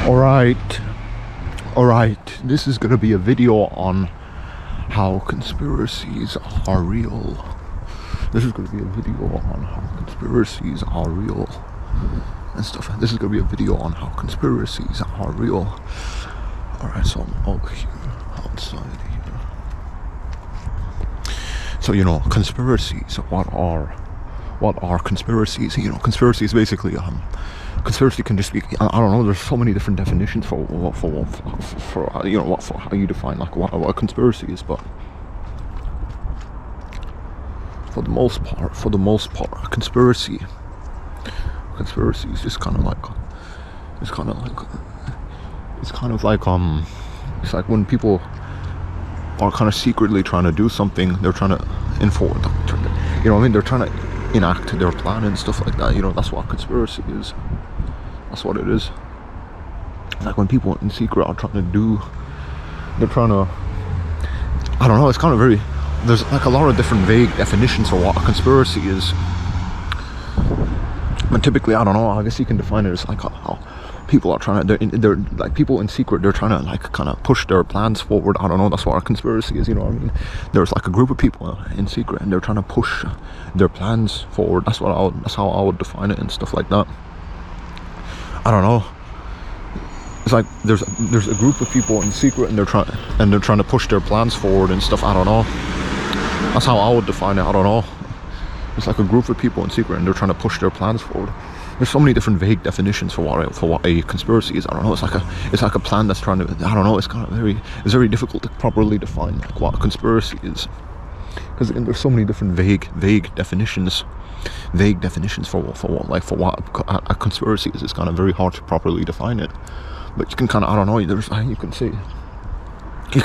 Alright, this is gonna be a video on how conspiracies are real. This is gonna be a video on how conspiracies are real and stuff. This is gonna be a video on how conspiracies are real. Alright, so I'm out here, outside here. So, conspiracies, what are conspiracies? Conspiracies basically, conspiracy can just be, I don't know, there's so many different definitions for how you define like what a conspiracy is, but for the most part, a conspiracy is just kind of like it's like when people are kind of secretly trying to do something, they're trying to enforce, they're trying to enact their plan and stuff like that. That's what a conspiracy is. That's what it is. Like when people in secret are I don't know, it's kind of very, there's like a lot of different vague definitions for what a conspiracy is. But typically, I don't know, I guess you can define it as like how people are trying to, they're like people in secret, they're trying to like kind of push their plans forward. I don't know, that's what a conspiracy is, There's like a group of people in secret and they're trying to push their plans forward. That's how I would define it and stuff like that. I don't know. It's like there's a group of people in secret and they're trying to push their plans forward and stuff. I don't know. That's how I would define it. I don't know. It's like a group of people in secret and they're trying to push their plans forward. There's so many different vague definitions for what a conspiracy is. I don't know. It's like a plan that's trying to. I don't know. It's kind of very difficult to properly define like what a conspiracy is, because there's so many different vague definitions for what a conspiracy is. It's kind of very hard to properly define it, but you can kind of, I don't know, you can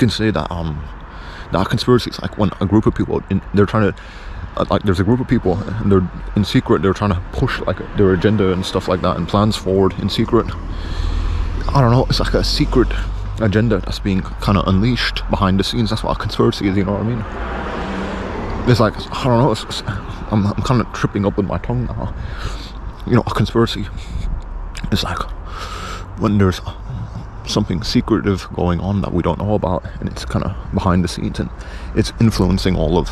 say that that a conspiracy is like when a group of people they're trying to like there's a group of people and they're in secret, they're trying to push like their agenda and stuff like that and plans forward in secret. I don't know, it's like a secret agenda that's being kind of unleashed behind the scenes. That's what a conspiracy is, you know what I mean? It's like, I don't know, I'm kind of tripping up with my tongue now. A conspiracy is like when there's something secretive going on that we don't know about, and it's kind of behind the scenes and it's influencing all of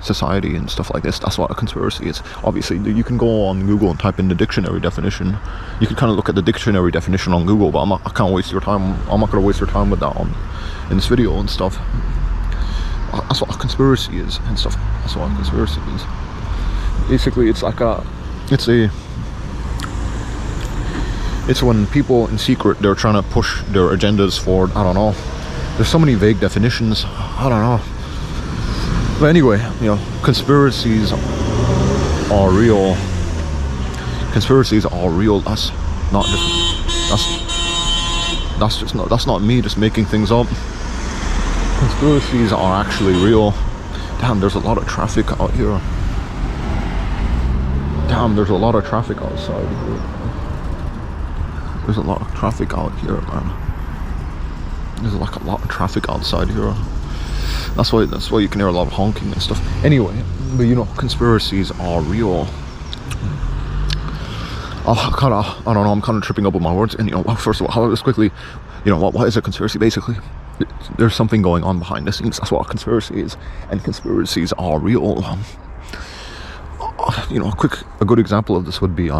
society and stuff like this. That's what a conspiracy is. Obviously, you can go on Google and type in the dictionary definition. You can kind of look at the dictionary definition on Google, but I can't waste your time. I'm not going to waste your time with that in this video and stuff. That's what a conspiracy is and stuff. That's what a conspiracy is. Basically, it's when people in secret, they're trying to push their agendas forward. I don't know. There's so many vague definitions. I don't know. But anyway, conspiracies are real. Conspiracies are real. That's not me just making things up. Conspiracies are actually real. Damn, there's a lot of traffic out here. Damn, there's a lot of traffic outside here. There's a lot of traffic out here, man. There's like a lot of traffic outside here. That's why you can hear a lot of honking and stuff. Anyway, but conspiracies are real. I don't know, I'm kind of tripping up with my words. And first of all, just quickly, what is a conspiracy? Basically, there's something going on behind the scenes. That's what a conspiracy is, and conspiracies are real. A good example of this would be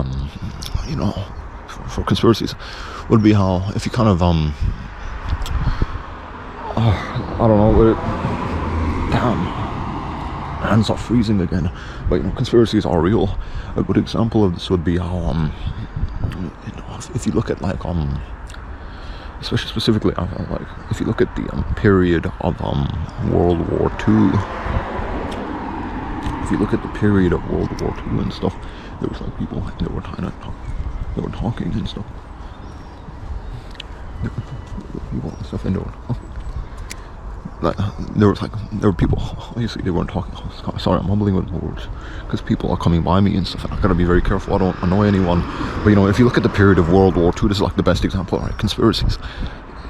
for conspiracies would be how if you kind of I don't know, damn, my hands are freezing again. But conspiracies are real. A good example of this would be how if you look at like especially specifically like if you look at the period of World War II. If you look at the period of World War II and stuff, there was like people and they were talking and stuff. There were people and stuff and they were talking. There were people, obviously they weren't talking. Sorry, I'm mumbling with words because people are coming by me and stuff, and I gotta be very careful I don't annoy anyone. But if you look at the period of World War II, this is like the best example, right? Conspiracies.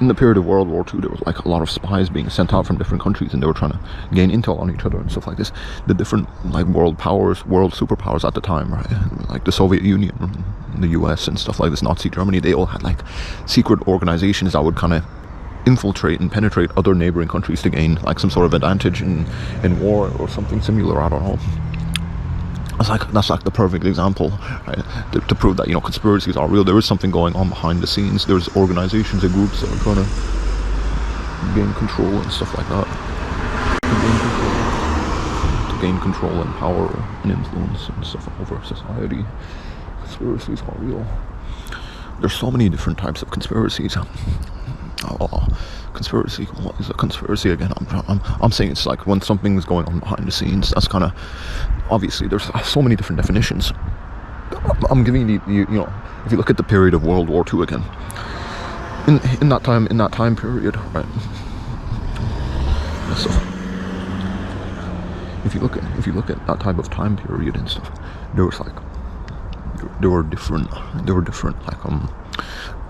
in the period of World War II, there was like a lot of spies being sent out from different countries, and they were trying to gain intel on each other and stuff like this. The different like world superpowers at the time, right? Like the Soviet Union, the US and stuff like this, Nazi Germany, they all had like secret organizations that would kind of infiltrate and penetrate other neighboring countries to gain like some sort of advantage in war or something similar. I don't know. That's like the perfect example, right? To prove that, you know, conspiracies are real. There is something going on behind the scenes. There's organizations and groups that are trying to gain control and stuff like that. To gain control and power and influence and stuff over society. Conspiracies are real. There's so many different types of conspiracies. Conspiracy. What is a conspiracy again? I'm saying it's like when something's going on behind the scenes. That's kind of obviously there's so many different definitions. I'm giving you know, if you look at the period of World War II again, in that time period, right? So if you look at that type of time period and stuff, there were different like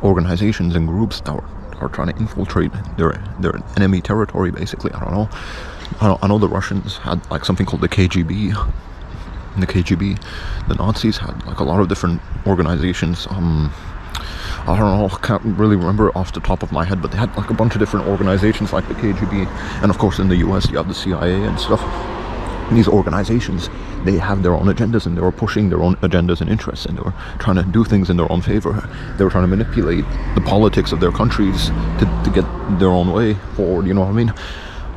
organizations and groups that are trying to infiltrate their enemy territory, basically. I know the Russians had like something called the KGB. And the KGB, the Nazis had like a lot of different organizations. I don't know, can't really remember off the top of my head, but they had like a bunch of different organizations like the KGB, and of course in the US you have the CIA and stuff. And these organizations, they have their own agendas, and they were pushing their own agendas and interests, and they were trying to do things in their own favor. They were trying to manipulate the politics of their countries to get their own way forward, you know what I mean?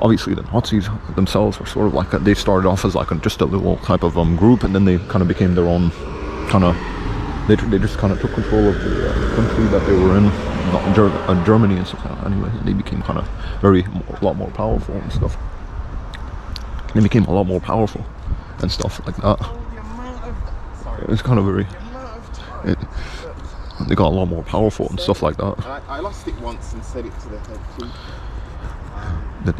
Obviously the Nazis themselves were sort of like they started off as like just a little type of group, and then they kind of became their own kind of, they just kind of took control of the country that they were in, Germany and stuff like that. Anyway, they became kind of a lot more powerful and stuff. They became a lot more powerful and stuff like that. It's kind of they got a lot more powerful and stuff like that. I lost it once and said it to the head too.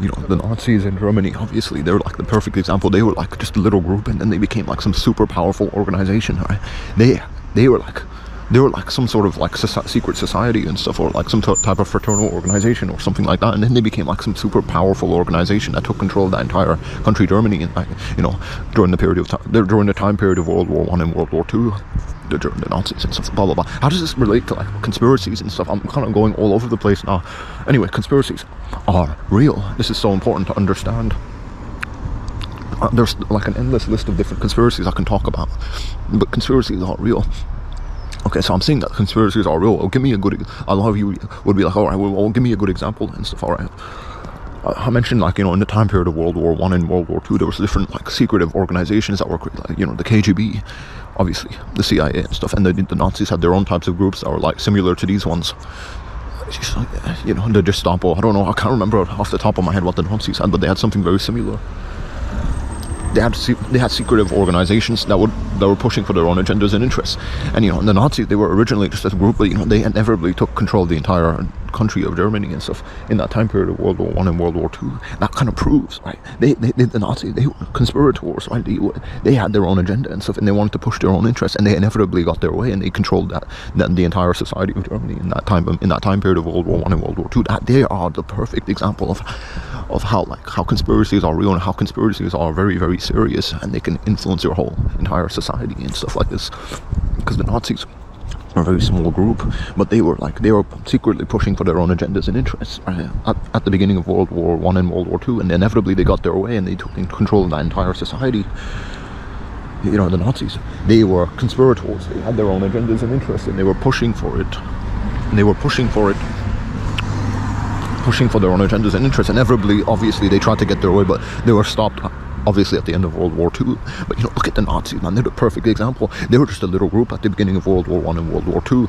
You know, the Nazis in Germany, obviously, they were like the perfect example. They were like just a little group, and then they became like some super powerful organization, right? They were like some sort of like secret society and stuff, or like some type of fraternal organization or something like that. And then they became like some super powerful organization that took control of that entire country, Germany, and like, you know, during the time period of World War I and World War II. The Nazis and stuff, blah blah blah. How does this relate to like conspiracies and stuff? I'm kind of going all over the place now. Anyway, conspiracies are real. This is so important to understand. There's like an endless list of different conspiracies I can talk about, but conspiracies are real. Okay, so I'm saying that conspiracies are real. Give me a good. A lot of you would be like, all right, well, give me a good example and stuff. All right. I mentioned, like, you know, in the time period of World War I and World War II, there was different like secretive organizations that were created, like, you know, the KGB, obviously the CIA and stuff, and the Nazis had their own types of groups that were like similar to these ones. Just like, you know, the Gestapo. I don't know. I can't remember off the top of my head what the Nazis had, but they had something very similar. They had secretive organizations that were pushing for their own agendas and interests. And, you know, the Nazis, they were originally just a group, but, you know, they inevitably took control of the entire country of Germany and stuff in that time period of World War I and World War II. That kind of proves, right? The Nazis, they were conspirators, right? They had their own agenda and stuff, and they wanted to push their own interests, and they inevitably got their way, and they controlled the entire society of Germany in that time period of World War I and World War II. That they are the perfect example of how conspiracies are real and how conspiracies are very, very serious, and they can influence your whole entire society and stuff like this. Because the Nazis were a very small group, but they were secretly pushing for their own agendas and interests, right? At the beginning of World War I and World War II, and inevitably they got their way and they took control of that entire society. You know, the Nazis, they were conspirators. They had their own agendas and interests, and they were pushing for it. And they were pushing for their own agendas and interests. Inevitably, obviously, they tried to get their way, but they were stopped, obviously, at the end of World War II. But, you know, look at the Nazis, man. They're the perfect example. They were just a little group at the beginning of World War I and World War II.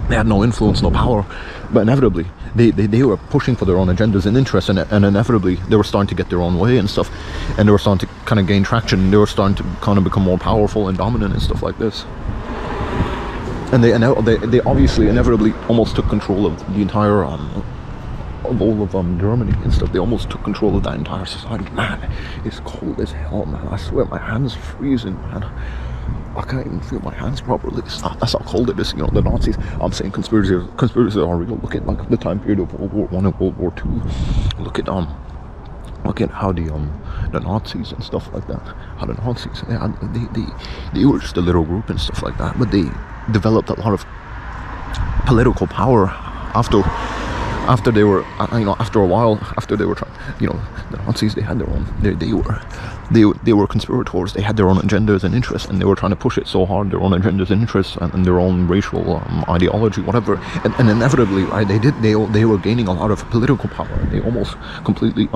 They had no influence, no power. But inevitably, they were pushing for their own agendas and interests, and inevitably, they were starting to get their own way and stuff. And they were starting to kind of gain traction. And they were starting to kind of become more powerful and dominant and stuff like this. And they obviously, inevitably, almost took control of the entire of all of Germany and stuff. They almost took control of that entire society. Man, it's cold as hell, man. I swear my hands freezing, man. I can't even feel my hands properly. That's how cold it is. You know, the Nazis. I'm saying conspiracies are real. Look at like the time period of World War One and World War Two. Look at how the Nazis and stuff like that. How the Nazis they were just a little group and stuff like that, but they developed a lot of political power after they were, after a while, after they were trying, the Nazis, they had their own, they were conspirators, they had their own agendas and interests, and they were trying to push it so hard, their own agendas and interests, and their own racial ideology, whatever, and inevitably, right, they were gaining a lot of political power. They almost completely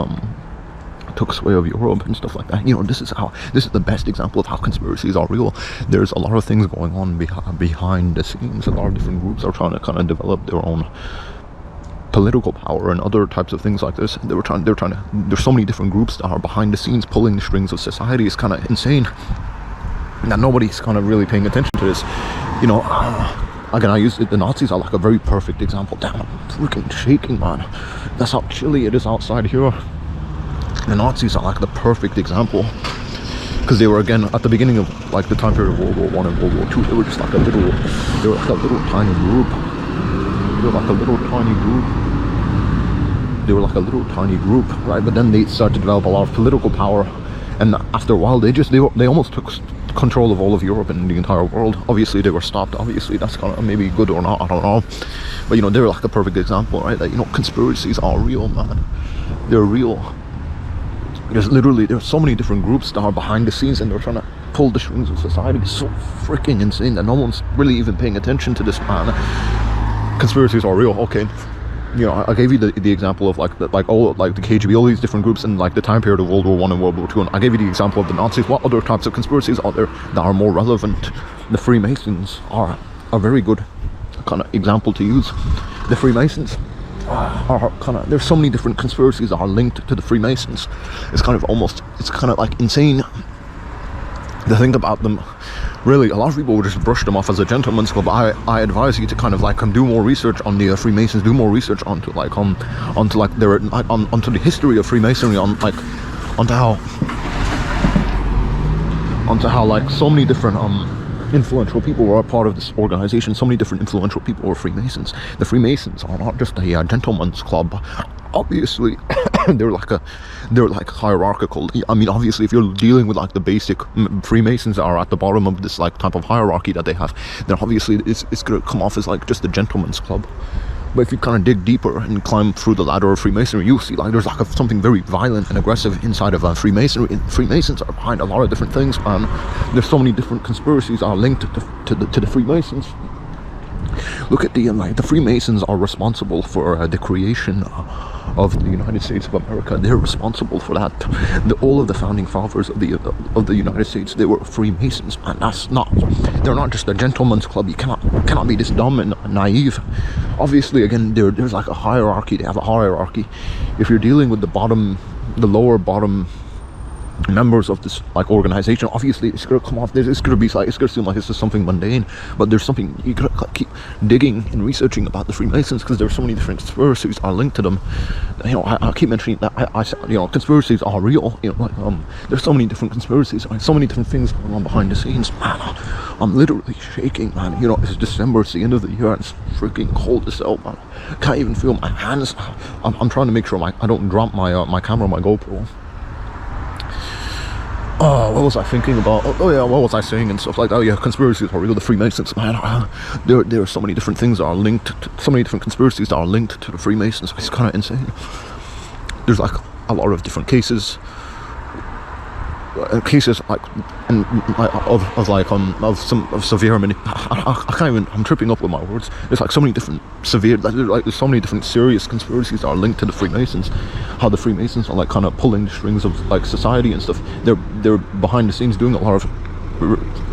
took sway of Europe and stuff like that. This is the best example of how conspiracies are real. There's a lot of things going on behind the scenes. A lot of different groups are trying to kind of develop their own political power and other types of things like this. They're trying to, there's so many different groups that are behind the scenes pulling the strings of society. It's kind of insane. Now nobody's kind of really paying attention to this. Again, I use it, the Nazis are like a very perfect example. Damn, I'm freaking shaking, man. That's how chilly it is outside here. The Nazis are like the perfect example, because they were, again, at the beginning of like the time period of World War One and World War Two, they were just like a little tiny group. They were like a little tiny group, right? But then they started to develop a lot of political power, and after a while, they almost took control of all of Europe and the entire world. Obviously, they were stopped. Obviously, that's kind of maybe good or not, I don't know. But they're like a perfect example, right? That conspiracies are real, man. They're real. There's so many different groups that are behind the scenes, and they're trying to pull the strings of society. It's so freaking insane that no one's really even paying attention to this, man. Conspiracies are real. Okay, I gave you the example of the KGB, all these different groups in like the time period of World War One and World War Two, and I gave you the example of the Nazis. What other types of conspiracies are there that are more relevant? The Freemasons are a very good kind of example to use. The Freemasons are kind of, there's so many different conspiracies that are linked to the Freemasons. It's kind of like insane to think about them. Really, a lot of people would just brush them off as a gentleman's club. I advise you to kind of like do more research on the Freemasons, do more research onto the history of Freemasonry, onto how like so many different influential people were a part of this organization. So many different influential people were Freemasons. The Freemasons are not just a gentleman's club. Obviously, they're like hierarchical. I mean, obviously, if you're dealing with like the basic Freemasons that are at the bottom of this like type of hierarchy that they have, then obviously it's gonna come off as like just a gentleman's club. But if you kind of dig deeper and climb through the ladder of Freemasonry, you'll see like there's like something very violent and aggressive inside of Freemasonry. And Freemasons are behind a lot of different things, man. There's so many different conspiracies are linked to the Freemasons. Look at the Freemasons are responsible for the creation of the United States of America. They're responsible for that. All of the founding fathers of the United States, they were Freemasons, man. They're not just a gentleman's club. You cannot be this dumb and naive. Obviously, again, there's like a hierarchy. They have a hierarchy. If you're dealing with the lower bottom members of this like organization, obviously it's gonna come off. It's gonna seem like it's just something mundane, but there's something you gotta keep digging and researching about the Freemasons, because there's so many different conspiracies are linked to them. I keep mentioning that conspiracies are real. There's so many different conspiracies, so many different things going on behind the scenes, man. I'm literally shaking, man. It's December, it's the end of the year, and it's freaking cold as hell, man. Can't even feel my hands. I'm trying to make sure I don't drop my camera, my GoPro. What was I thinking about? Oh yeah, what was I saying and stuff like that? Oh yeah, conspiracies are real. The Freemasons, man. There are so many different things that are linked. So many different conspiracies that are linked to the Freemasons. It's kind of insane. There's like a lot of different cases like of severe I can't even, I'm tripping up with my words. There's like so many different there's so many different serious conspiracies that are linked to the Freemasons. How the Freemasons are like kind of pulling the strings of like society and stuff. They're behind the scenes doing a lot of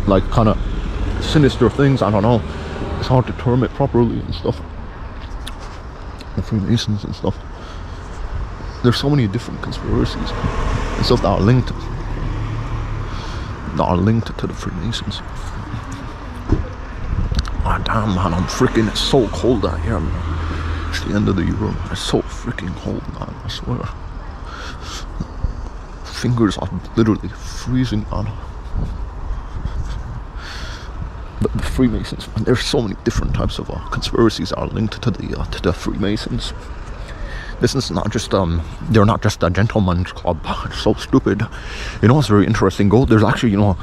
like kind of sinister things. I don't know, it's hard to term it properly and stuff. The Freemasons and stuff. There's so many different conspiracies and stuff that are linked to the Freemasons. Ah, damn, man, it's so cold out here, man. It's the end of the year, man. It's so freaking cold, man, I swear. Fingers are literally freezing, man. the Freemasons. And there's so many different types of conspiracies that are linked to the Freemasons. This is not just they're not just a gentleman's club. It's so stupid. You know, it's very interesting. There's actually, you know,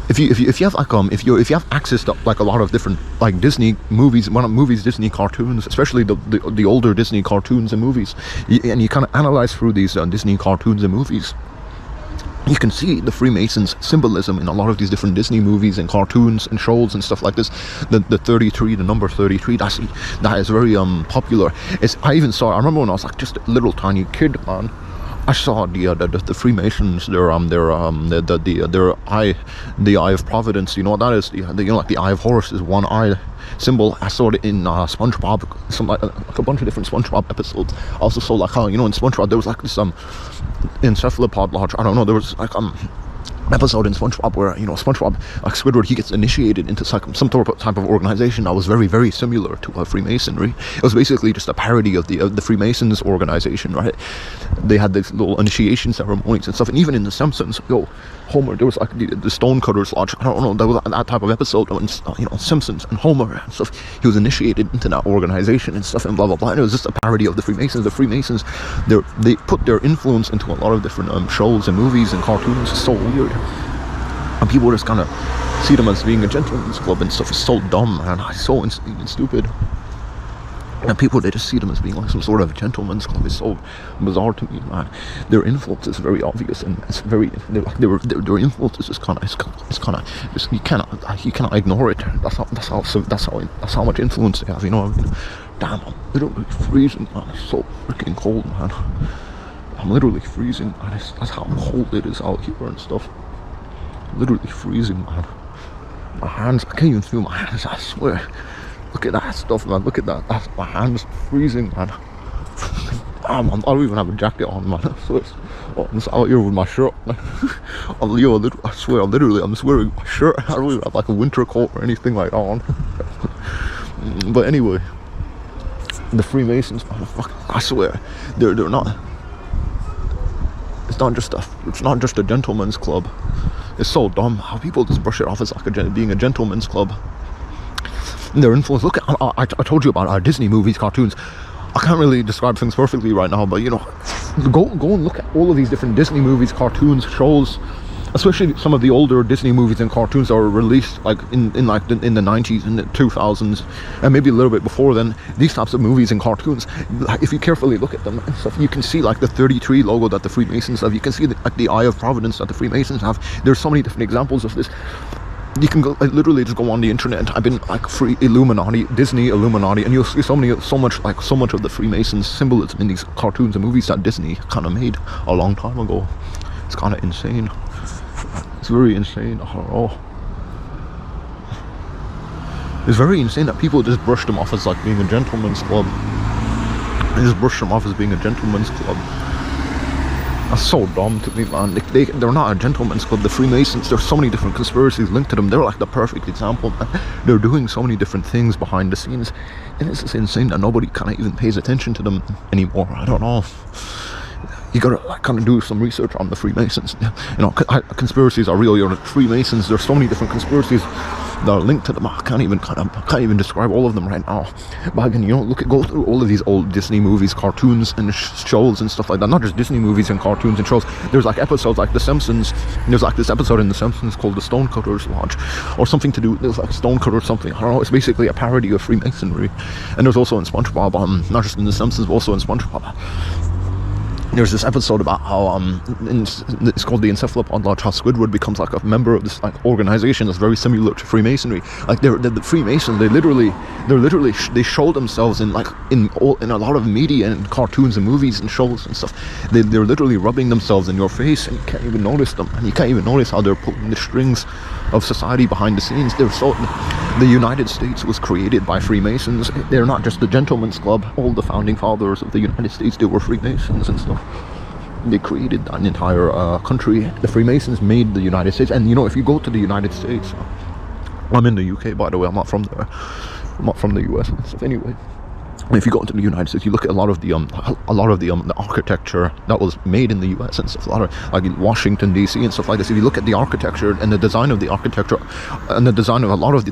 if you have like if you have access to like a lot of different like Disney movies, Disney cartoons, especially the older Disney cartoons and movies, and you kind of analyze through these Disney cartoons and movies, you can see the Freemasons symbolism in a lot of these different Disney movies and cartoons and shows and stuff like this. The 33, the number 33, that is very popular. I remember when I was like just a little tiny kid, man, I saw the Freemasons, their eye, the eye of Providence. You know what that is? You know, like the eye of Horus is one eye symbol. I saw it in SpongeBob, like a bunch of different SpongeBob episodes. I also saw like how, you know, in SpongeBob there was like this encephalopod lodge. I don't know. There was like episode in SpongeBob where, you know, SpongeBob, like Squidward, he gets initiated into some type of organization that was very, very similar to Freemasonry. It was basically just a parody of the Freemasons organization, right? They had these little initiation ceremonies and stuff. And even in The Simpsons, Homer, there was like the Stonecutters Lodge. I don't know, there was that type of episode when, you know, Simpsons and Homer and stuff, he was initiated into that organization and stuff and blah blah blah. And it was just a parody of the Freemasons. The Freemasons, they put their influence into a lot of different shows and movies and cartoons. It's so weird. And people just kind of see them as being a gentleman's club and stuff. It's so dumb, man. It's so stupid. And people, they just see them as being like some sort of gentleman's club. It's so bizarre to me, man. Their influence is very obvious, and it's very their influence is just kind of you cannot ignore it. That's how much influence they have. You know what I mean? Damn, I'm literally freezing, man. It's so freaking cold, man. I'm literally freezing, man. That's how cold it is out here and stuff. Literally freezing, man. My hands, I can't even feel my hands, I swear. Look at that stuff, man. Look at that. My hands freezing, man. Damn, I don't even have a jacket on, man. So I'm just out here with my shirt, man. I swear, I'm just wearing my shirt. I don't even have like a winter coat or anything like that on. But anyway, the Freemasons, motherfucker, I swear, they're not. It's not just a gentleman's club. It's so dumb how people just brush it off as like being a gentleman's club. And their influence. Look at, I told you about our Disney movies, cartoons. I can't really describe things perfectly right now, but you know, go and look at all of these different Disney movies, cartoons, shows, especially some of the older Disney movies and cartoons that were released like in the 90s and the 2000s, and maybe a little bit before then. These types of movies and cartoons, like, if you carefully look at them and stuff, you can see like the 33 logo that the Freemasons have. You can see like the Eye of Providence that the Freemasons have. There's so many different examples of this. You can go, literally just go on the internet. I've been like free Illuminati, Disney Illuminati, and you'll see so much of the Freemasons symbolism in these cartoons and movies that Disney kind of made a long time ago. It's kind of insane. It's very insane. I don't know. It's very insane that people just brush them off as like being a gentleman's club. They just brush them off as being a gentleman's club. That's so dumb to me, man. They're not a gentleman's club. The Freemasons, there's so many different conspiracies linked to them. They're like the perfect example, man. They're doing so many different things behind the scenes, and it's just insane that nobody kind of even pays attention to them anymore. I don't know. You gotta like kind of do some research on the Freemasons. You know, conspiracies are real. You're the Freemasons. There's so many different conspiracies that are linked to them. I can't even describe all of them right now. But again, you know, go through all of these old Disney movies, cartoons, and shows and stuff like that. Not just Disney movies and cartoons and shows. There's like episodes like The Simpsons. There's like this episode in The Simpsons called The Stonecutters Lodge, or something to do. There's like Stonecutter or something. I don't know. It's basically a parody of Freemasonry. And there's also in SpongeBob, not just in The Simpsons, but also in SpongeBob. There's this episode about how it's called the Encephalopod Lodge, how Squidward becomes like a member of this like organization that's very similar to Freemasonry. Like the Freemasons, they show themselves in a lot of media and cartoons and movies and shows and stuff. They're literally rubbing themselves in your face, and you can't even notice them, and you can't even notice how they're pulling the strings of society behind the scenes. The United States was created by Freemasons. They're not just the gentleman's club. All the founding fathers of the United States, they were Freemasons and stuff. They created an entire country. The Freemasons made the United States. And you know, if you go to the United States, I'm in the UK, by the way. I'm not from there. I'm not from the US and stuff. Anyway, if you go into the United States, you look at a lot of the architecture that was made in the U.S. and stuff, a lot of like in Washington D.C. and stuff like this. If you look at the architecture and the design of the architecture and the design of a lot of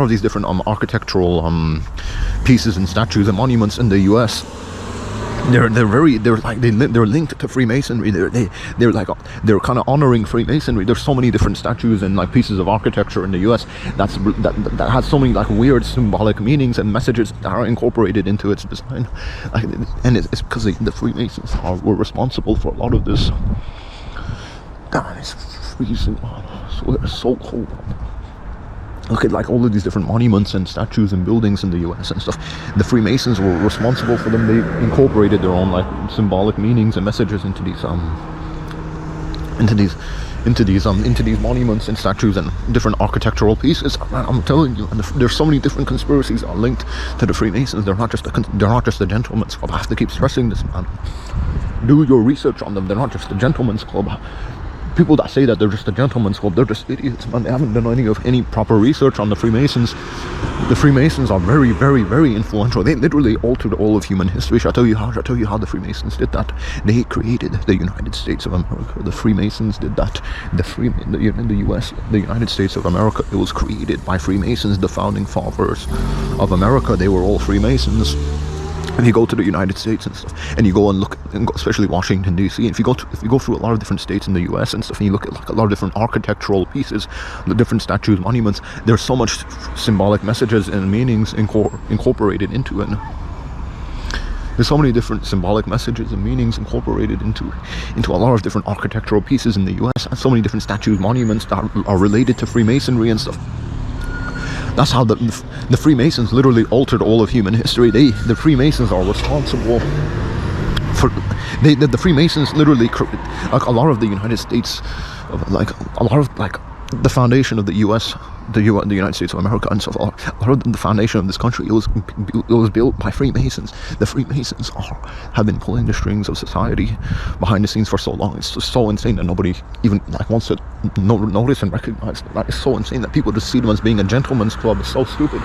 these different architectural pieces and statues and monuments in the U.S., they're linked to Freemasonry. They're kind of honoring Freemasonry. There's so many different statues and like pieces of architecture in the U.S. that has so many like weird symbolic meanings and messages that are incorporated into its design, and it's because the Freemasons were responsible for a lot of this. God, it's freezing, man. It's so cold. Look at like all of these different monuments and statues and buildings in the US and stuff. The Freemasons were responsible for them. They incorporated their own like symbolic meanings and messages into these monuments and statues and different architectural pieces. Man, I'm telling you, and there's so many different conspiracies that are linked to the Freemasons. They're not just a gentleman's club. I have to keep stressing this, man. Do your research on them. They're not just a gentleman's club. People that say that they're just a gentleman's club, they're just idiots, man. They haven't done any proper research on the Freemasons. The Freemasons are very, very, very influential. They literally altered all of human history. Shall I tell you how the Freemasons did that? They created the United States of America. The Freemasons did that. In the US, the United States of America, it was created by Freemasons. The founding fathers of America, they were all Freemasons. If you go to the United States and stuff, and you go and look, especially Washington D.C., if you go through a lot of different states in the U.S. and stuff, and you look at like a lot of different architectural pieces, the different statues, monuments, there's so much symbolic messages and meanings incorporated into it. There's so many different symbolic messages and meanings incorporated into a lot of different architectural pieces in the U.S. and so many different statues, monuments that are related to Freemasonry and stuff. That's how the Freemasons literally altered all of human history. The Freemasons are responsible for the Freemasons literally like a lot of the United States, like a lot of like the foundation of the U.S. the United States of America and stuff. A lot of the foundation of this country, it was built by Freemasons. The Freemasons have been pulling the strings of society behind the scenes for so long. It's just so insane that nobody even like wants to notice and recognize that. It's so insane that people just see them as being a gentleman's club. It's so stupid.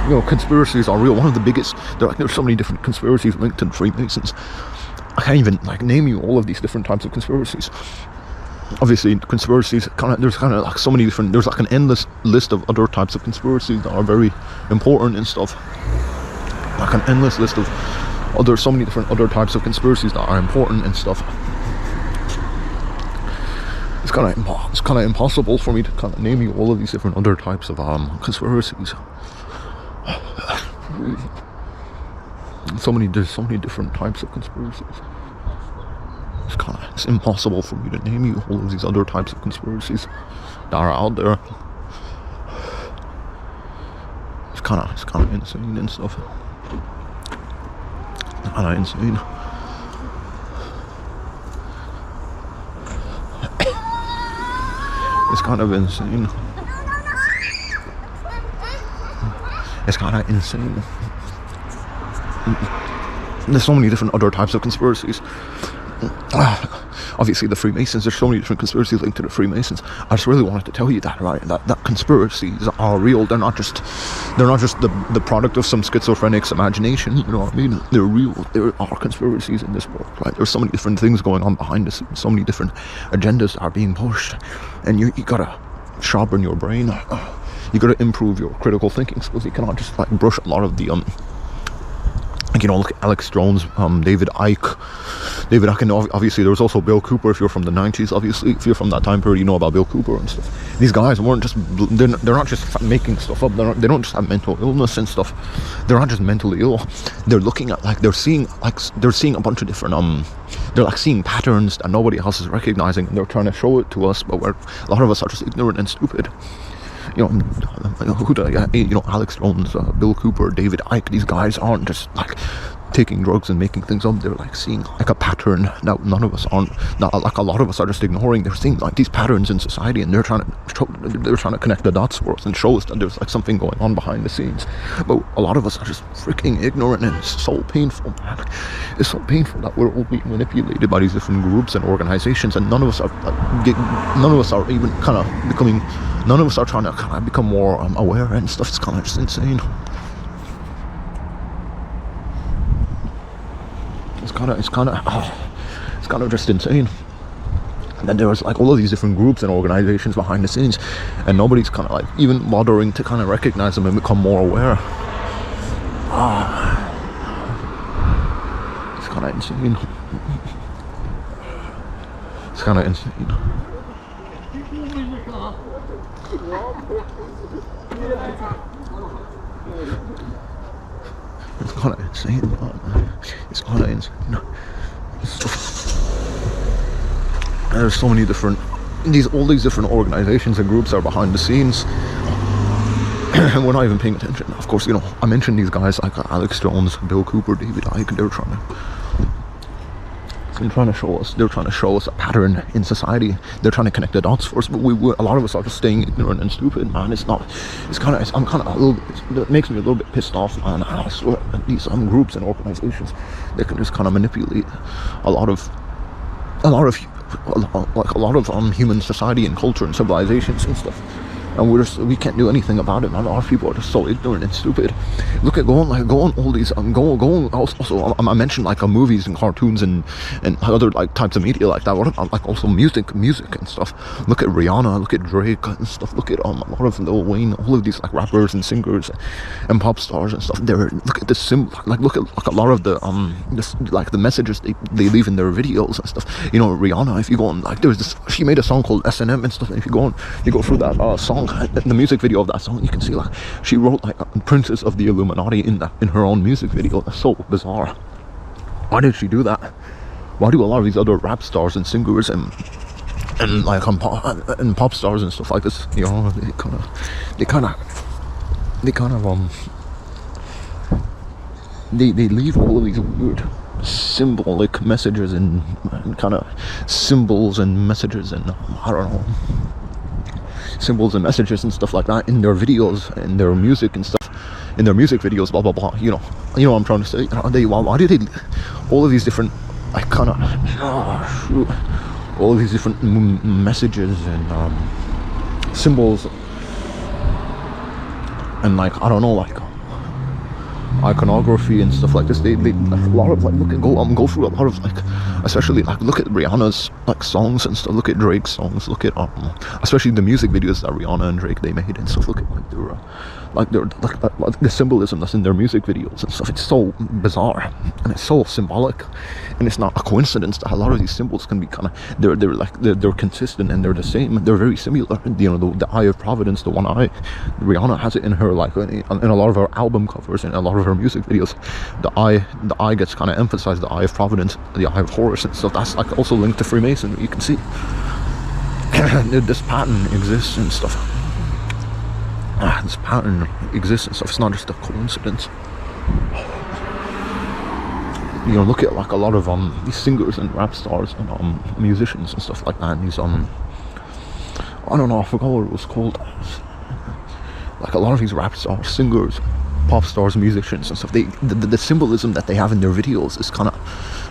You know, conspiracies are real. One of the biggest. There's so many different conspiracies linked to the Freemasons. I can't even like name you all of these different types of conspiracies. Obviously, conspiracies there's like so many different. There's like an endless list of other types of conspiracies that are very important and stuff. Like an endless list of so many different other types of conspiracies that are important and stuff. It's kind of impossible for me to kind of name you all of these different other types of conspiracies. There's so many different types of conspiracies. It's impossible for me to name you all of these other types of conspiracies that are out there. It's kind of insane and stuff. Kind of insane. It's kind of insane. It's kind of insane. There's so many different other types of conspiracies. Obviously the Freemasons, there's so many different conspiracies linked to the Freemasons. I just really wanted to tell you that, right? That conspiracies are real. They're not just the product of some schizophrenic's imagination, you know what I mean? They're real. There are conspiracies in this world, right? There's so many different things going on behind us, so many different agendas are being pushed, and you gotta sharpen your brain. You gotta improve your critical thinking skills. You cannot just like brush a lot of the you know, look at Alex Jones, David Icke, and obviously there was also Bill Cooper. If you're from the 90s, obviously, if you're from that time period, you know about Bill Cooper and stuff. These guys weren't just, they're not just making stuff up. They don't just have mental illness and stuff. They're not just mentally ill. They're looking at, they're seeing a bunch of different, they're like seeing patterns that nobody else is recognizing, and they're trying to show it to us, but a lot of us are just ignorant and stupid. You know, Alex Jones, Bill Cooper, David Icke, these guys aren't just like taking drugs and making things up. They're like seeing like a pattern that none of us aren't, like a lot of us are just ignoring. They're seeing like these patterns in society, and they're trying to connect the dots for us and show us that there's like something going on behind the scenes. But a lot of us are just freaking ignorant, and it's so painful, man. It's so painful that we're all being manipulated by these different groups and organizations, and none of us are even kind of becoming. None of us are trying to kind of become more aware and stuff. It's kind of just insane. It's kind of just insane. And then there was like all of these different groups and organizations behind the scenes, and nobody's kind of like even bothering to kind of recognize them and become more aware. It's kind of insane. It's kind of insane. It's kind of insane, man. It's kind of insane. There's so many different, all these different organizations and groups are behind the scenes, and we're not even paying attention. Of course, you know, I mentioned these guys like Alex Jones, Bill Cooper, David Icke. They're trying to show us. They're trying to show us a pattern in society. They're trying to connect the dots for us, but a lot of us are just staying ignorant and stupid, man. It makes me a little bit pissed off, man. I swear, these groups and organizations, they can just kind of manipulate a lot of human society and culture and civilizations and stuff, and we can't do anything about it, man. Our people are just so ignorant and stupid. Look at go on all these also I mentioned like movies and cartoons and other like types of media like that. What about like also music and stuff? Look at Rihanna, look at Drake and stuff. Look at a lot of Lil Wayne, all of these like rappers and singers and pop stars and stuff. Look at the look at like a lot of the the messages they leave in their videos and stuff. You know, Rihanna, if you go on, like she made a song called S&M and stuff, and if you go through that song, the music video of that song, you can see like she wrote like Princess of the Illuminati in her own music video. That's so bizarre. Why did she do that? Why do a lot of these other rap stars and singers and pop stars and stuff like this, you know, they leave all of these weird symbolic messages and kind of symbols and messages and I don't know, symbols and messages and stuff like that in their videos and their music and stuff, in their music videos, blah blah blah. You know what I'm trying to say. Why did they all of these different all of these different messages and symbols and like I don't know, like iconography and stuff like this. They like, a lot of like go through a lot of like, especially like look at Rihanna's like songs and stuff. Look at Drake's songs. Look at especially the music videos that Rihanna and Drake they made and stuff. Look at like the symbolism that's in their music videos and stuff. It's so bizarre and it's so symbolic, and it's not a coincidence that a lot of these symbols can be kind of they're consistent and they're the same. They're very similar. You know, the eye of Providence, the one eye. Rihanna has it in her like in a lot of her album covers and a lot of her music videos. The eye gets kind of emphasized. The eye of Providence, the eye of Horus and stuff. That's like also linked to Freemasonry. You can see this pattern exists and stuff. This pattern exists and stuff. It's not just a coincidence. You know, look at like a lot of these singers and rap stars and musicians and stuff like that. And these I don't know, I forgot what it was called. Like a lot of these rap stars, singers, pop stars, musicians and stuff, the symbolism that they have in their videos is kind of,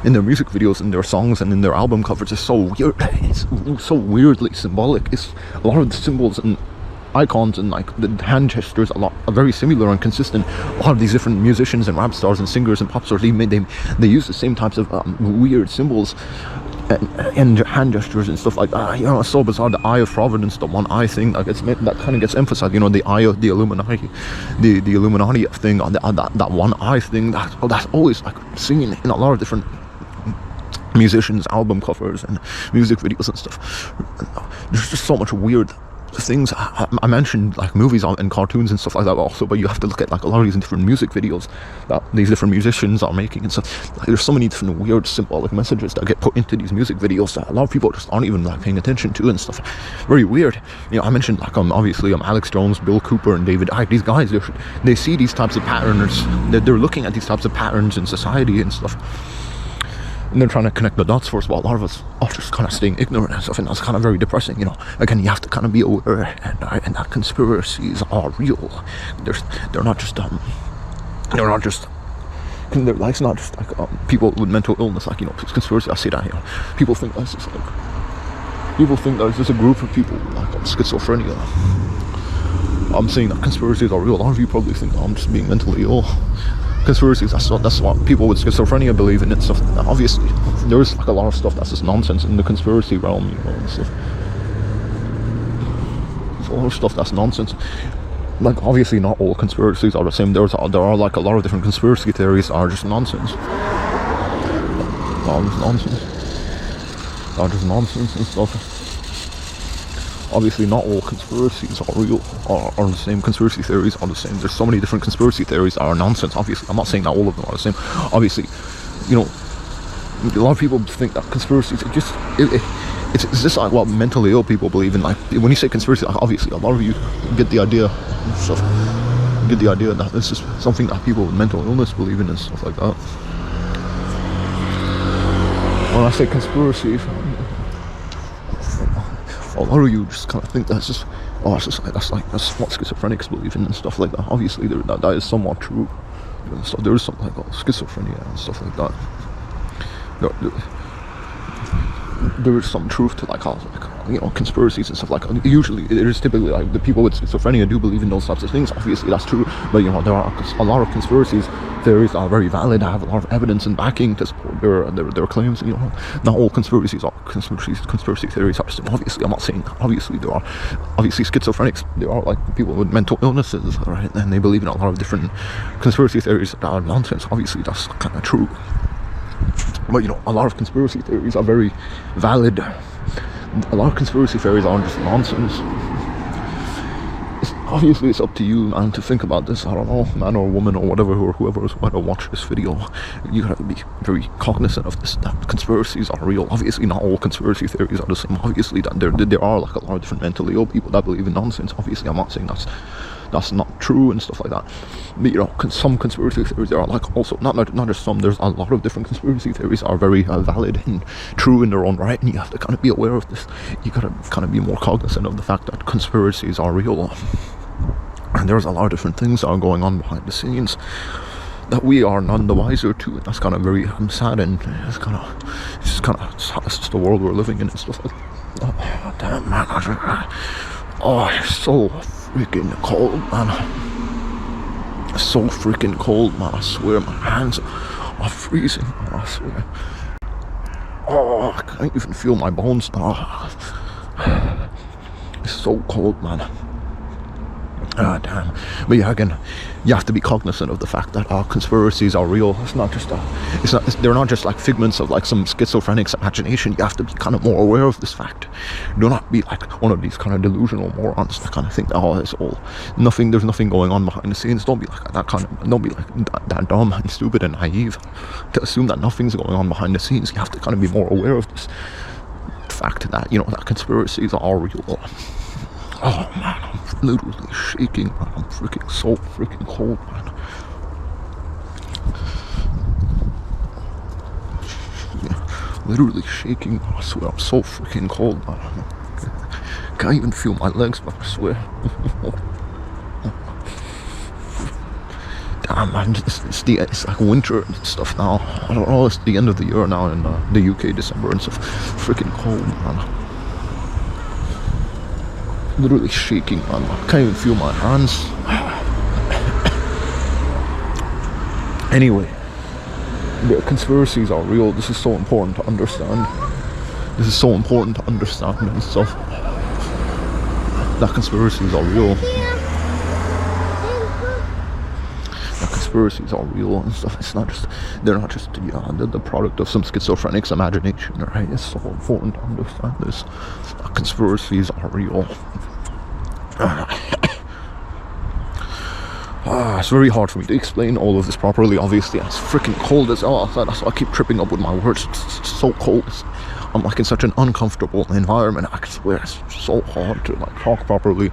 in their music videos and their songs and in their album covers, is so weird. It's so weirdly symbolic. It's a lot of the symbols and icons and like the hand gestures are very similar and consistent. A lot of these different musicians and rap stars and singers and pop stars, they use the same types of weird symbols and hand gestures and stuff like that. You know, it's so bizarre. The eye of Providence, the one eye thing, that kind of gets emphasized. You know, the eye of the Illuminati, the Illuminati thing, on that one eye thing. That's always like seen in a lot of different musicians' album covers and music videos and stuff. There's just so much weird things. I mentioned like movies and cartoons and stuff like that also, but you have to look at like a lot of these different music videos that these different musicians are making and stuff. Like, there's so many different weird symbolic messages that get put into these music videos that a lot of people just aren't even like paying attention to and stuff. Very weird. You know, I mentioned like obviously Alex Jones, Bill Cooper and David Icke. These guys, they see these types of patterns. They're looking at these types of patterns in society and stuff, and they're trying to connect the dots for us, while a lot of us are just kind of staying ignorant and stuff, and that's kind of very depressing. You know, again, you have to kind of be aware and that conspiracies are real. They're not just it's not just like people with mental illness, like, you know, conspiracy. I say that, you know, people think that's just like, people think that it's just a group of people with like schizophrenia. I'm saying that conspiracies are real. A lot of you probably think I'm just being mentally ill. conspiracies. That's what people with schizophrenia believe in and stuff. Obviously, there's like a lot of stuff that's just nonsense in the conspiracy realm, you know, and stuff. There's a lot of stuff that's nonsense. Like, obviously, not all conspiracies are the same. There are like a lot of different conspiracy theories are just nonsense. All just nonsense. Are just nonsense and stuff. Obviously, not all conspiracies are real, are the same. Conspiracy theories are the same. There's so many different conspiracy theories that are nonsense. Obviously, I'm not saying that all of them are the same. Obviously, you know, a lot of people think that conspiracies it's just like what mentally ill people believe in. Like, when you say conspiracy, like, obviously a lot of you get the idea and stuff. Get the idea that this is something that people with mental illness believe in and stuff like that. When I say conspiracy, a lot of you just kind of think that's just, that's what schizophrenics believe in and stuff like that. Obviously, that is somewhat true. So there is something like schizophrenia and stuff like that. There is some truth to like you know, conspiracies and stuff like that. Usually, it is typically like the people with schizophrenia do believe in those types of things. Obviously, that's true. But you know, there are a lot of conspiracies theories that are very valid, have a lot of evidence and backing to support their claims. You know, not all conspiracy theories are the same. Obviously, I'm not saying that. Obviously, there are schizophrenics. There are like people with mental illnesses, right? And they believe in a lot of different conspiracy theories that are nonsense. Obviously, that's kind of true. But you know, a lot of conspiracy theories are very valid. A lot of conspiracy theories aren't just nonsense. Obviously, it's up to you, man, to think about this. I don't know, man or woman or whatever, or whoever is going to watch this video. You have to be very cognizant of this, that conspiracies are real. Obviously, not all conspiracy theories are the same. Obviously, that there are like a lot of different mentally ill people that believe in nonsense. Obviously, I'm not saying that's not true and stuff like that. But you know, some conspiracy theories, there are like also not just some. There's a lot of different conspiracy theories are very valid and true in their own right, and you have to kind of be aware of this. You gotta kind of be more cognizant of the fact that conspiracies are real. And there's a lot of different things that are going on behind the scenes that we are none the wiser to, and that's kind of very sad, and it's just the world we're living in and stuff like that. Oh, damn, man. Oh, it's so freaking cold, man. It's so freaking cold, man. I swear, my hands are freezing, man. I swear. Oh, I can't even feel my bones now. It's so cold, man. Ah, damn. But yeah, again, you have to be cognizant of the fact that conspiracies are real. It's not just they're not just like figments of like some schizophrenic's imagination. You have to be kind of more aware of this fact. Do not be like one of these kind of delusional morons that kind of think that, oh, it's all nothing, there's nothing going on behind the scenes. Don't be like that kind of, don't be like that dumb and stupid and naive to assume that nothing's going on behind the scenes. You have to kind of be more aware of this fact that, you know, that conspiracies are real. Oh man, I'm literally shaking, man. I'm freaking so freaking cold, man. Yeah, literally shaking. I swear, I'm so freaking cold, man. Can't even feel my legs, but I swear. Damn, man, it's like winter and stuff now. I don't know, it's the end of the year now in the UK, December and stuff. Freaking cold, man. Literally shaking, man. I can't even feel my hands. Anyway, the conspiracies are real. This is so important to understand. This is so important to understand and stuff. That conspiracies are real. That conspiracies are real and stuff. It's not just, they're not just the product of some schizophrenic's imagination, right? It's so important to understand this. That conspiracies are real. It's very hard for me to explain all of this properly. Obviously, it's freaking cold as hell outside. That's why I keep tripping up with my words. It's so cold. I'm like in such an uncomfortable environment. I swear it's so hard to like talk properly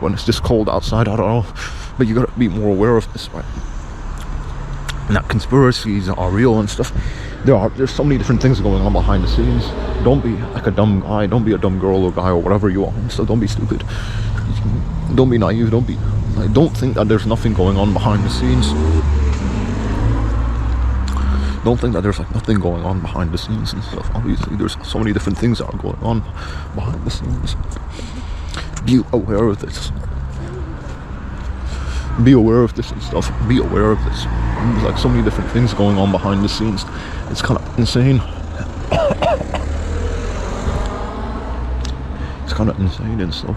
when it's this cold outside. I don't know, but you gotta be more aware of this, right? And that conspiracies are real and stuff. There's so many different things going on behind the scenes. Don't be like a dumb guy. Don't be a dumb girl or guy or whatever you are. So don't be stupid. Don't be naive. Don't think that there's nothing going on behind the scenes. Don't think that there's like nothing going on behind the scenes and stuff. Obviously, there's so many different things that are going on behind the scenes. Be aware of this. Be aware of this and stuff. Be aware of this. There's like so many different things going on behind the scenes. It's kind of insane. It's kind of insane and stuff.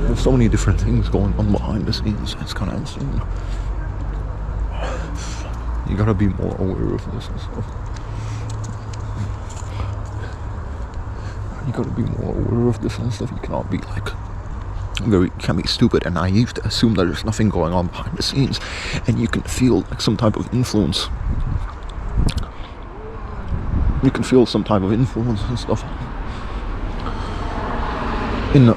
There's so many different things going on behind the scenes. It's kind of insane. You gotta be more aware of this and stuff. You gotta be more aware of this and stuff. You cannot be like you can't be stupid and naive to assume that there's nothing going on behind the scenes, and you can feel like some type of influence. You can feel some type of influence and stuff in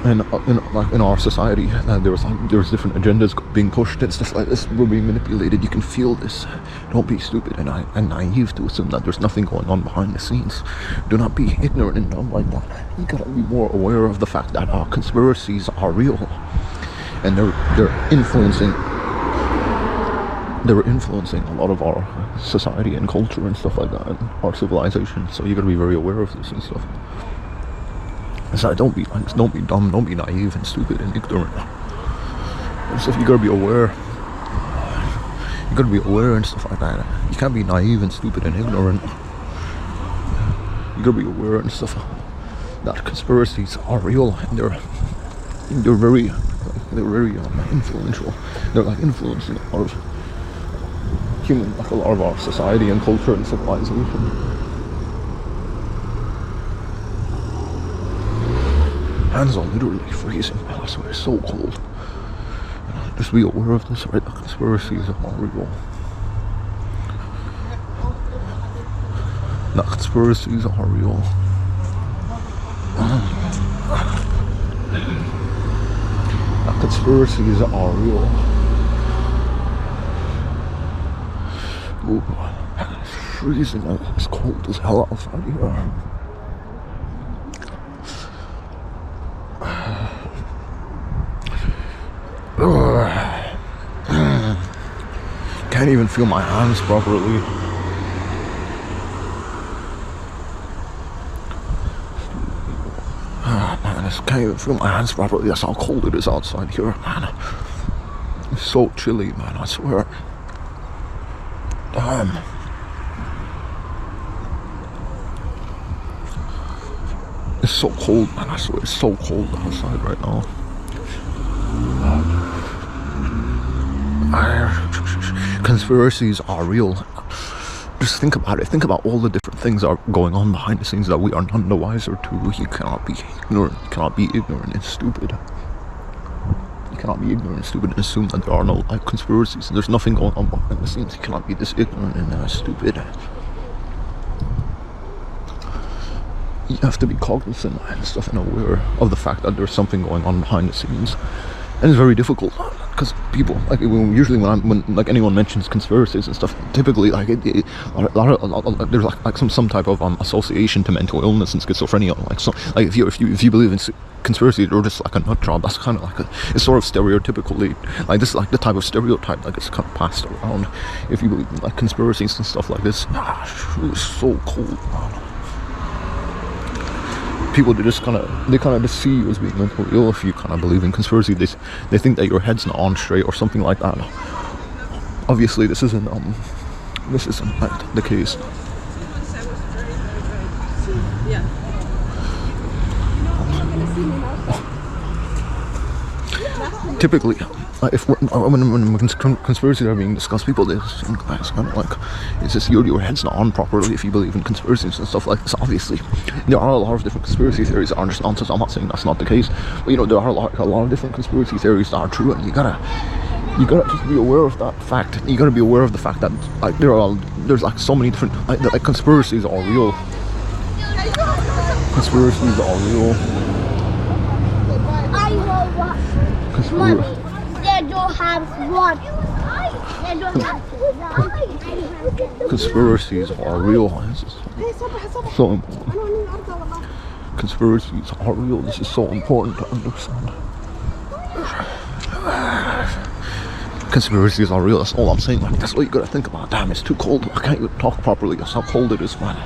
our society. There's different agendas being pushed and stuff like this. We're being manipulated. You can feel this. Don't be stupid and naive to assume that there's nothing going on behind the scenes. Do not be ignorant and dumb like that. You gotta be more aware of the fact that conspiracies are real, and they're influencing a lot of our society and culture and stuff like that, and our civilization. So you gotta be very aware of this and stuff. So don't be dumb, don't be naive and stupid and ignorant. And stuff, you gotta be aware. You gotta be aware and stuff like that. You can't be naive and stupid and ignorant. You gotta be aware and stuff that conspiracies are real, and they're very influential. They're like influencing a lot of our society and culture and civilization. Hands are literally freezing. I swear, it's so cold. Just be aware of this, right? The conspiracies are real. The conspiracies are real. The conspiracies are real. Ooh, it's freezing. It's cold as hell outside here. Can't even feel my hands properly. Man, I can't even feel my hands properly. That's how cold it is outside here, man. It's so chilly, man, I swear. Damn. It's so cold, man, I swear. It's so cold outside right now. Conspiracies are real. Just think about it. Think about all the different things that are going on behind the scenes that we are none the wiser to. You cannot be ignorant. You cannot be ignorant and stupid. You cannot be ignorant and stupid and assume that there are no like conspiracies and there's nothing going on behind the scenes. You cannot be this ignorant and stupid. You have to be cognizant and stuff and aware of the fact that there's something going on behind the scenes. And it's very difficult because people when like anyone mentions conspiracies and stuff, typically like there's like some type of association to mental illness and schizophrenia. Like so, like if you believe in conspiracy, you're just like a nut job. That's kind of like it's sort of stereotypically like this is like the type of stereotype like it's kind of passed around. If you believe in like conspiracies and stuff like this, it's so cold, man. People they kind of just see you as being mentally ill if you kind of believe in conspiracy. They think that your head's not on straight or something like that. Obviously, this isn't like the case. Typically, when conspiracies are being discussed, people they think it's kind of like it's just your head's not on properly if you believe in conspiracies and stuff like this. Obviously, there are a lot of different conspiracy theories that are just nonsense. I'm not saying that's not the case, but there are a lot of different conspiracy theories that are true, and you gotta just be aware of that fact. You gotta be aware of the fact that like there's like so many different like conspiracies are real. Conspiracies are real. Conspiracies are real. So important. Conspiracies are real. This is so important to understand. Conspiracies are real. That's all I'm saying. Like, that's what you gotta think about. Damn, it's too cold. I can't even talk properly. That's how cold it is, man.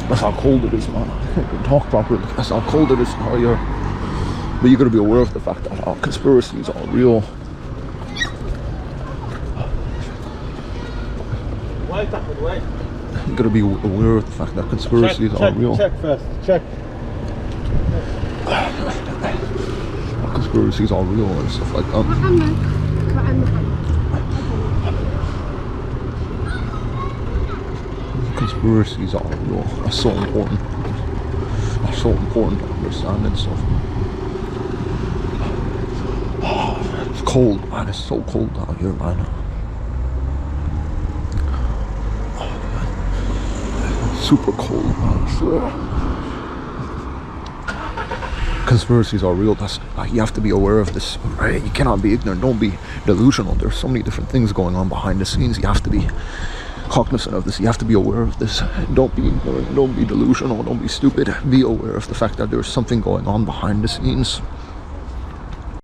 That's how cold it is, man. I can talk properly. That's how cold it is out here. But you gotta be aware of the fact that conspiracies are real. Wait, wait. You gotta be aware of the fact that conspiracies are real. Check first. Check. Conspiracies are real and stuff like that. Conspiracies are real. That's so important. That's so important to understand and stuff. It's cold, man. It's so cold out here, man. Super cold, man. I swear. Conspiracies are real. That's you have to be aware of this, right? You cannot be ignorant. Don't be delusional. There's so many different things going on behind the scenes. You have to be cognizant of this. You have to be aware of this. Don't be ignorant. Don't be delusional. Don't be stupid. Be aware of the fact that there's something going on behind the scenes.